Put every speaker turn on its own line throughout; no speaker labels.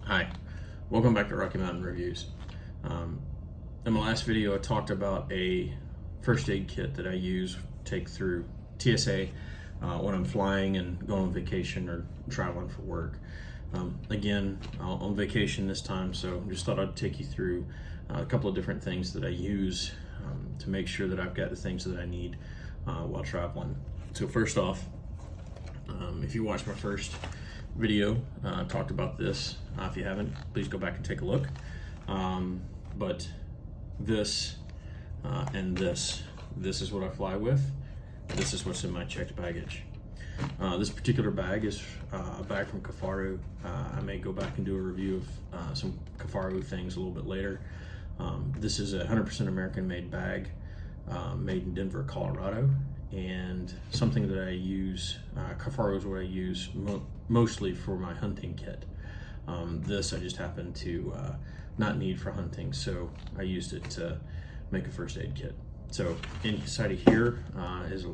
Hi, welcome back to Rocky Mountain Reviews. In my last video I talked about a first aid kit that I take through TSA when I'm flying and going on vacation or traveling for work. Again, on vacation this time, so just thought I'd take you through a couple of different things that I use to make sure that I've got the things that I need while traveling. So first off, if you watched my first video, I talked about this. If you haven't, please go back and take a look. But this and this is what I fly with. This is what's in my checked baggage. This particular bag is a bag from Kifaru. I may go back and do a review of some Kifaru things a little bit later. This is a 100% American-made bag, made in Denver, Colorado, and something that I use. Kifaru is what I use mostly for my hunting kit. This I just happen to not need for hunting, so I used it to make a first aid kit. So inside of here is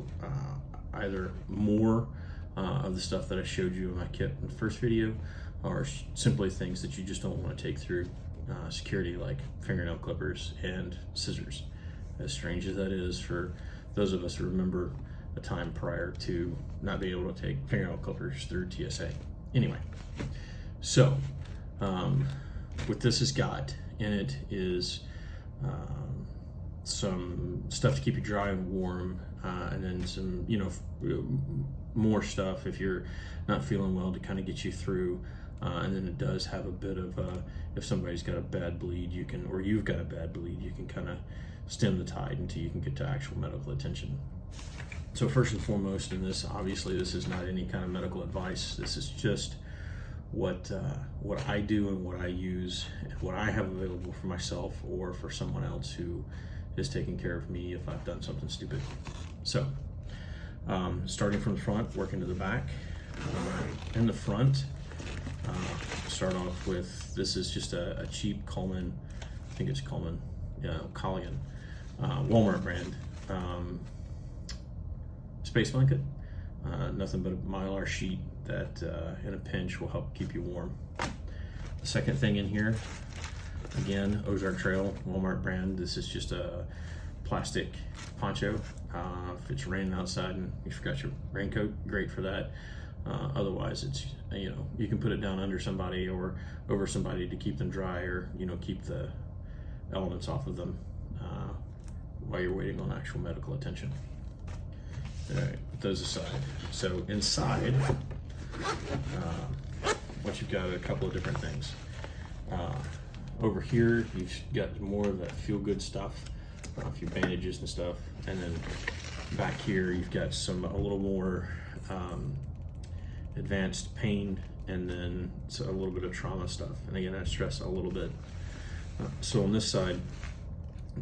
either more of the stuff that I showed you in my kit in the first video, or simply things that you just don't want to take through security, like fingernail clippers and scissors. As strange as that is for those of us who remember a time prior to not being able to take fingernail clippers through TSA. Anyway, so what this has got in it is some stuff to keep you dry and warm, and then some, more stuff if you're not feeling well to kind of get you through. And then it does have a bit of if somebody's got a bad bleed, or you've got a bad bleed, you can kind of stem the tide until you can get to actual medical attention. So first and foremost in this, obviously this is not any kind of medical advice. This is just what I do and what I use and what I have available for myself or for someone else who is taking care of me if I've done something stupid. So starting from the front, working to the back. In the front, start off with, this is just a cheap Coleman, I think it's Coleman, yeah, Colligan, Walmart brand space blanket. Nothing but a Mylar sheet that in a pinch will help keep you warm. The second thing in here, again, Ozark Trail, Walmart brand. This is just a plastic poncho. If it's raining outside and you forgot your raincoat, great for that. Otherwise, it's, you can put it down under somebody or over somebody to keep them dry, or keep the elements off of them while you're waiting on actual medical attention. All right, put those aside. So inside, what you've got are a couple of different things. Over here, you've got more of that feel-good stuff, a few bandages and stuff, and then back here, you've got a little more advanced pain, and then a little bit of trauma stuff. And again, I stress a little bit. So on this side,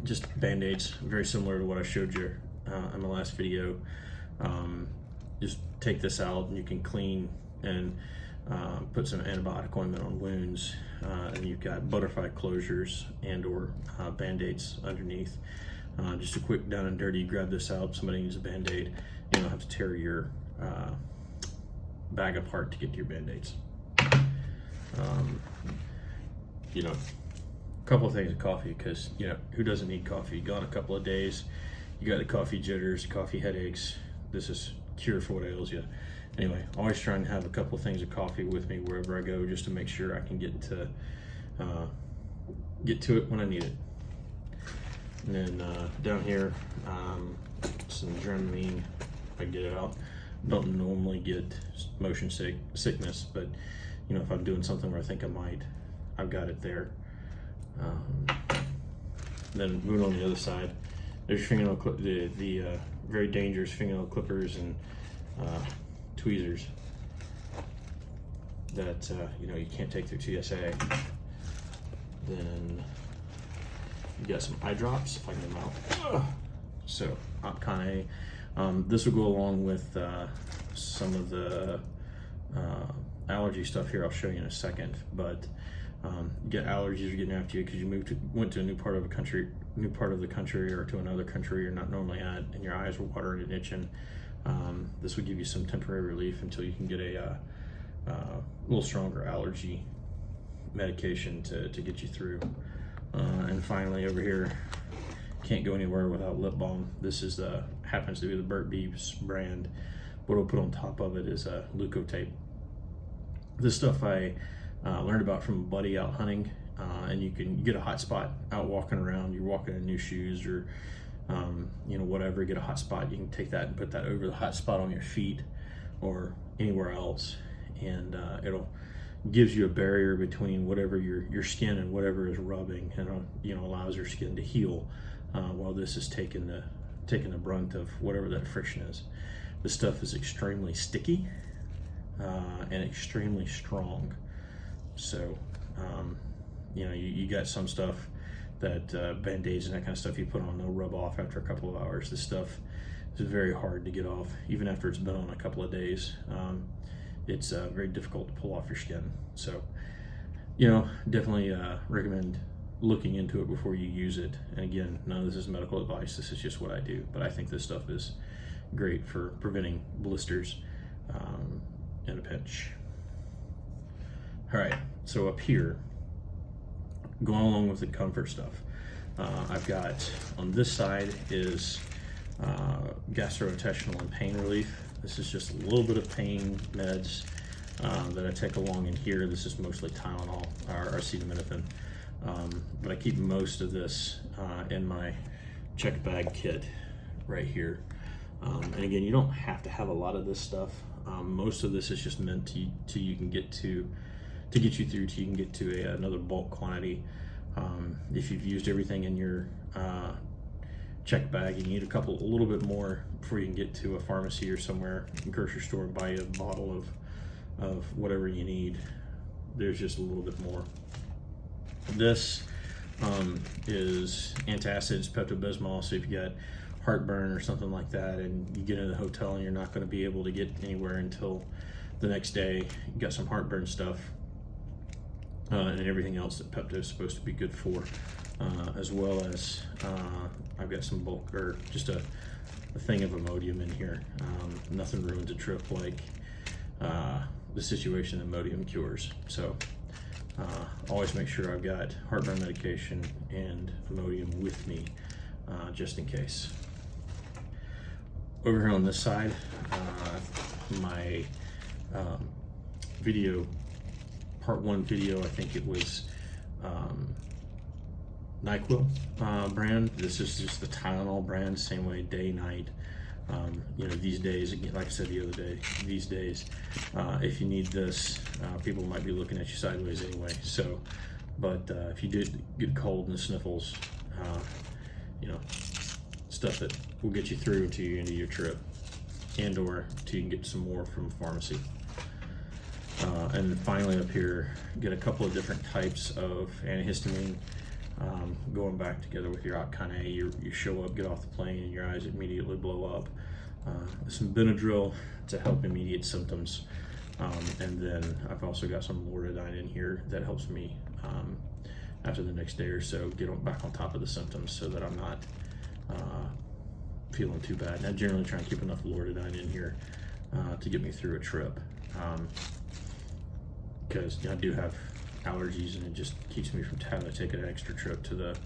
just band-aids, very similar to what I showed you in the last video. Just take this out and you can clean and put some antibiotic ointment on wounds, and you've got butterfly closures and or band-aids underneath. Just a quick down and dirty, grab this out. Somebody needs a band-aid, you don't have to tear your bag apart to get to your band-aids. A couple of things of coffee, because who doesn't need coffee? Gone a couple of days, you got the coffee jitters, coffee headaches. This is cure for what ails you. Anyway, always trying to have a couple of things of coffee with me wherever I go, just to make sure I can get to it when I need it. And then down here, some Dramamine, if I get it out. Don't normally get motion sickness, but if I'm doing something where I think I might, I've got it there. Then moving on the other side, there's fingernail the very dangerous fingernail clippers and tweezers that you can't take through TSA. Then you got some eye drops, if I can get them out. So Opcon A. This will go along with some of the allergy stuff here. I'll show you in a second, but get allergies are getting after you because you went to a new part of the country, or to another country you're not normally at, and your eyes were watering and itching. This would give you some temporary relief until you can get a little stronger allergy medication to get you through. And finally over here, can't go anywhere without lip balm. This is happens to be the Burt Beeb's brand. What I'll put on top of it is Leuco Tape. This stuff I learned about from a buddy out hunting, and you get a hot spot out walking around. You're walking in new shoes or whatever, get a hot spot, you can take that and put that over the hot spot on your feet or anywhere else, and it'll gives you a barrier between whatever your skin and whatever is rubbing, and allows your skin to heal while this is taking the brunt of whatever that friction is. This stuff is extremely sticky and extremely strong, so you got some stuff that band-aids and that kind of stuff you put on, they'll rub off after a couple of hours. This stuff is very hard to get off, even after it's been on a couple of days. It's very difficult to pull off your skin. So, definitely recommend looking into it before you use it. And again, none of this is medical advice. This is just what I do. But I think this stuff is great for preventing blisters in a pinch. All right, so up here, going along with the comfort stuff, I've got on this side is gastrointestinal and pain relief. This is just a little bit of pain meds that I take along in here. This is mostly Tylenol or acetaminophen, but I keep most of this in my check bag kit right here. And again, you don't have to have a lot of this stuff. Most of this is just meant to get you through till you can get to another bulk quantity. If you've used everything in your check bag and you need a little bit more before you can get to a pharmacy or somewhere, grocery store, and buy a bottle of whatever you need, there's just a little bit more. This is antacids, Pepto-Bismol, so if you got heartburn or something like that and you get in the hotel and you're not going to be able to get anywhere until the next day, you got some heartburn stuff, and everything else that Pepto is supposed to be good for, as well as I've got some bulk, or just a thing of Imodium in here. Nothing ruins a trip like the situation Imodium cures. So always make sure I've got heartburn medication and Imodium with me, just in case. Over here on this side, my video, part 1 video, I think it was NyQuil brand. This is just the Tylenol brand, same way, day, night. These days, again, like I said the other day, these days, if you need this, people might be looking at you sideways anyway. So, but if you did get cold and the sniffles, stuff that will get you through to your end of your trip, and or till you can get some more from a pharmacy. And then finally up here, get a couple of different types of antihistamine, going back together with your Opcon A. You show up, get off the plane, and your eyes immediately blow up. Some Benadryl to help immediate symptoms. And then I've also got some Loratadine in here that helps me after the next day or so get back on top of the symptoms so that I'm not feeling too bad. And I generally try and keep enough Loratadine in here to get me through a trip. Because I do have allergies and it just keeps me from having to take an extra trip to the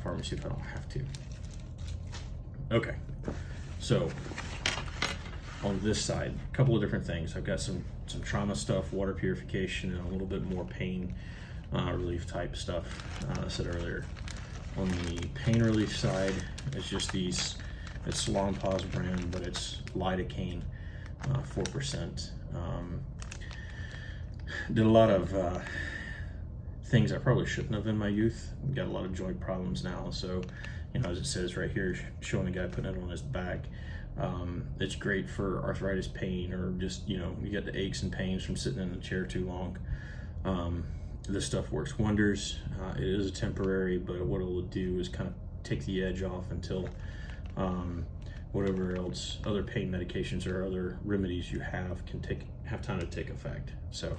pharmacy if I don't have to. Okay, so on this side, a couple of different things. I've got some trauma stuff, water purification, and a little bit more pain relief type stuff I said earlier. On the pain relief side, it's just these, it's Salon Pause brand, but it's lidocaine, 4%. Did a lot of things I probably shouldn't have in my youth. Got a lot of joint problems now, so as it says right here, showing a guy putting it on his back, it's great for arthritis pain, or just you get the aches and pains from sitting in the chair too long. This stuff works wonders. It is a temporary, but what it will do is kind of take the edge off until whatever else, other pain medications or other remedies you have have time to take effect. So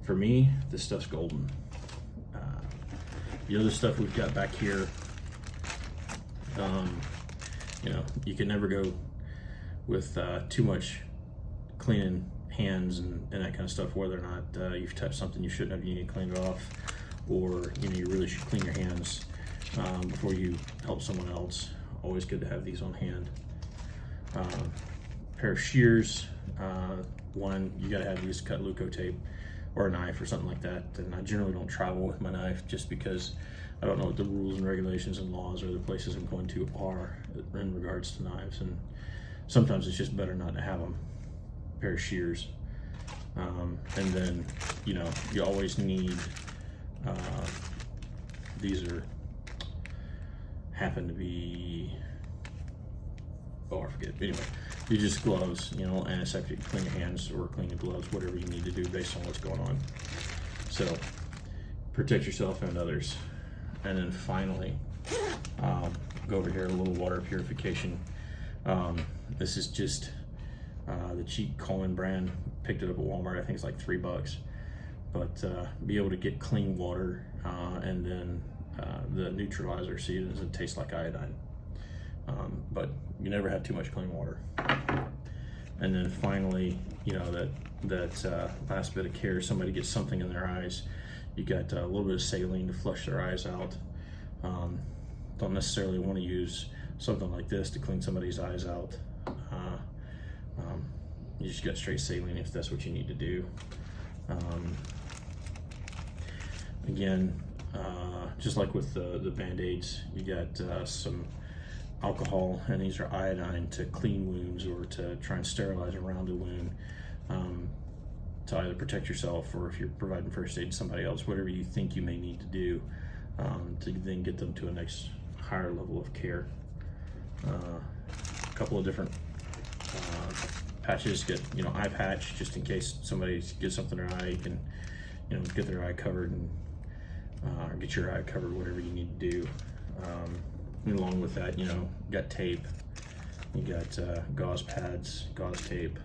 for me, this stuff's golden. The other stuff we've got back here, you can never go with too much cleaning hands and that kind of stuff, whether or not you've touched something you shouldn't have, you need to clean it off, or you really should clean your hands before you help someone else. Always good to have these on hand. Pair of shears. One, you gotta have these to cut Leuco tape or a knife or something like that. And I generally don't travel with my knife just because I don't know what the rules and regulations and laws or the places I'm going to are in regards to knives. And sometimes it's just better not to have them. Pair of shears. And then, you always need, these happen to be, I forget. Anyway, you just gloves, antiseptic, clean your hands or clean your gloves, whatever you need to do based on what's going on. So protect yourself and others. And then finally, go over here, a little water purification. This is just the cheap Coleman brand. Picked it up at Walmart. I think it's like $3, but be able to get clean water, and then the neutralizer, so it doesn't taste like iodine. But you never have too much clean water. And then finally, that last bit of care, somebody gets something in their eyes, you got a little bit of saline to flush their eyes out. Don't necessarily want to use something like this to clean somebody's eyes out. You just got straight saline if that's what you need to do. Again, just like with the Band-Aids, you got some alcohol, and these are iodine to clean wounds or to try and sterilize around a wound, to either protect yourself or if you're providing first aid to somebody else, whatever you think you may need to do to then get them to a next higher level of care. A couple of different patches. Get eye patch just in case somebody gets something in their eye. You can get their eye covered and or get your eye covered, whatever you need to do. And along with that, got tape. You got gauze pads, gauze tape.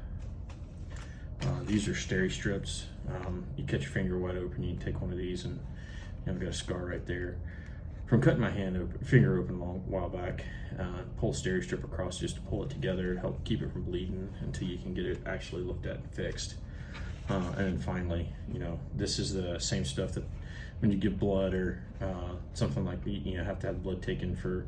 These are steri strips. You cut your finger wide open, you can take one of these, and I've got a scar right there from cutting my finger open a while back. Pull a steri strip across just to pull it together, help keep it from bleeding until you can get it actually looked at and fixed. And then finally, this is the same stuff that when you give blood or something like have to have blood taken for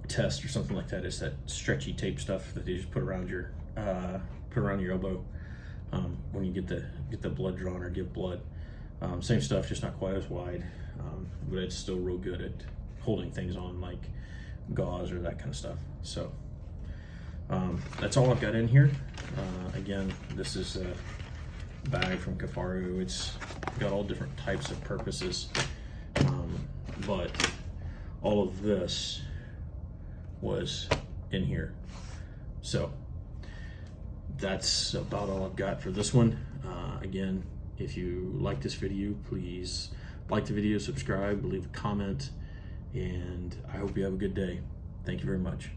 test or something like that. It's that stretchy tape stuff that you just put around your elbow when you get the blood drawn or give blood. Same stuff, just not quite as wide, but it's still real good at holding things on, like gauze or that kind of stuff. So that's all I've got in here. Again, this is a bag from Kafaru. It's got all different types of purposes, but all of this was in here. So that's about all I've got for this one. Again, if you like this video, please like the video, subscribe, leave a comment, and I hope you have a good day. Thank you very much.